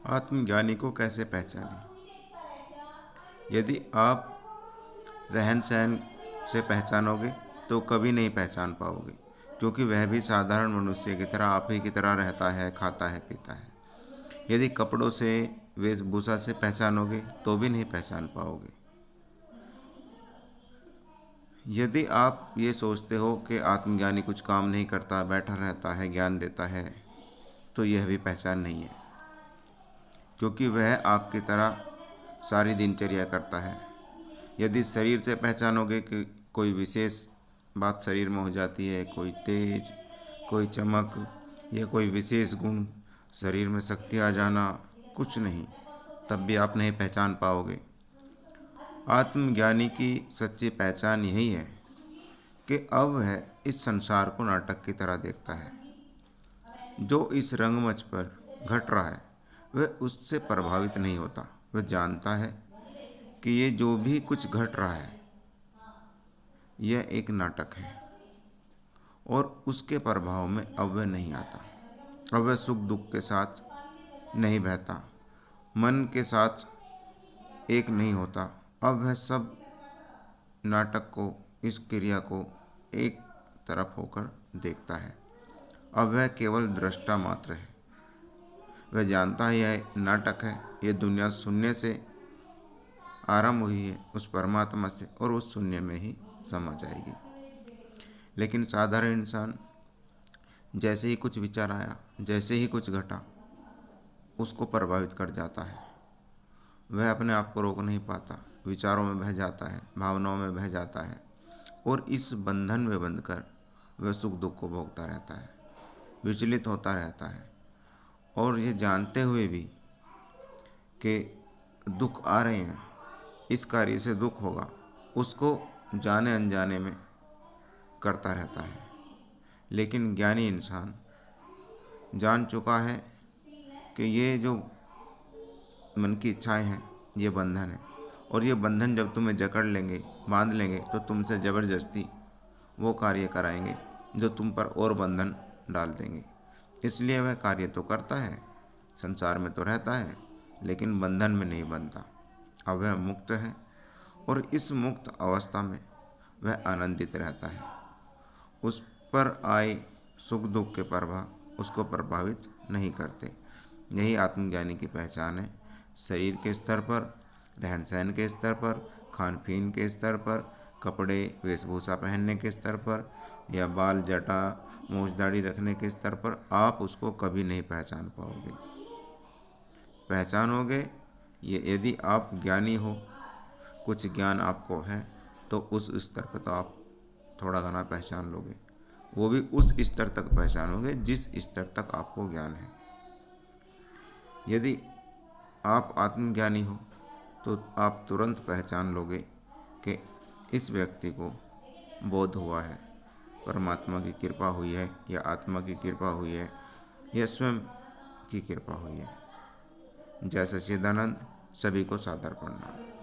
आत्मज्ञानी को कैसे पहचानें? यदि आप रहन सहन से पहचानोगे तो कभी नहीं पहचान पाओगे, क्योंकि वह भी साधारण मनुष्य की तरह आप ही की तरह रहता है, खाता है, पीता है। यदि कपड़ों से, वेशभूषा से पहचानोगे तो भी नहीं पहचान पाओगे। यदि आप ये सोचते हो कि आत्मज्ञानी कुछ काम नहीं करता, बैठा रहता है, ज्ञान देता है, तो यह भी पहचान नहीं है, क्योंकि वह आपकी तरह सारी दिनचर्या करता है। यदि शरीर से पहचानोगे कि कोई विशेष बात शरीर में हो जाती है, कोई तेज, कोई चमक या कोई विशेष गुण, शरीर में शक्ति आ जाना, कुछ नहीं, तब भी आप नहीं पहचान पाओगे। आत्मज्ञानी की सच्ची पहचान यही है कि अब वह इस संसार को नाटक की तरह देखता है। जो इस रंगमंच पर घट रहा है वह उससे प्रभावित नहीं होता। वह जानता है कि ये जो भी कुछ घट रहा है यह एक नाटक है और उसके प्रभाव में अब वह नहीं आता। अब वह सुख दुख के साथ नहीं बहता, मन के साथ एक नहीं होता। अब वह सब नाटक को, इस क्रिया को एक तरफ होकर देखता है। अब वह केवल दृष्टा मात्र है। वह जानता है यह नाटक है, यह दुनिया शून्य से आरंभ हुई है, उस परमात्मा से, और उस शून्य में ही समा जाएगी। लेकिन साधारण इंसान जैसे ही कुछ विचार आया, जैसे ही कुछ घटा, उसको प्रभावित कर जाता है। वह अपने आप को रोक नहीं पाता, विचारों में बह जाता है, भावनाओं में बह जाता है, और इस बंधन में बंधकर वह सुख दुख को भोगता रहता है, विचलित होता रहता है। और ये जानते हुए भी कि दुख आ रहे हैं, इस कार्य से दुख होगा, उसको जाने अनजाने में करता रहता है। लेकिन ज्ञानी इंसान जान चुका है कि ये जो मन की इच्छाएं हैं ये बंधन है, और ये बंधन जब तुम्हें जकड़ लेंगे, बांध लेंगे, तो तुमसे ज़बरदस्ती वो कार्य कराएंगे जो तुम पर और बंधन डाल देंगे। इसलिए वह कार्य तो करता है, संसार में तो रहता है, लेकिन बंधन में नहीं बनता। अब वह मुक्त है, और इस मुक्त अवस्था में वह आनंदित रहता है। उस पर आए सुख दुख के प्रभाव उसको प्रभावित नहीं करते। यही आत्मज्ञानी की पहचान है। शरीर के स्तर पर, रहन सहन के स्तर पर, खान पीन के स्तर पर, कपड़े वेशभूषा पहनने के स्तर पर, या बाल जटा मूछ दाढ़ी रखने के स्तर पर आप उसको कभी नहीं पहचान पाओगे। पहचानोगे ये यदि आप ज्ञानी हो, कुछ ज्ञान आपको है, तो उस स्तर पर तो आप थोड़ा घना पहचान लोगे। वो भी उस स्तर तक पहचानोगे जिस स्तर तक आपको ज्ञान है। यदि आप आत्मज्ञानी हो तो आप तुरंत पहचान लोगे कि इस व्यक्ति को बोध हुआ है, परमात्मा की कृपा हुई है, या आत्मा की कृपा हुई है, या स्वयं की कृपा हुई है। जय सच्चिदानंद। सभी को सादर प्रणाम।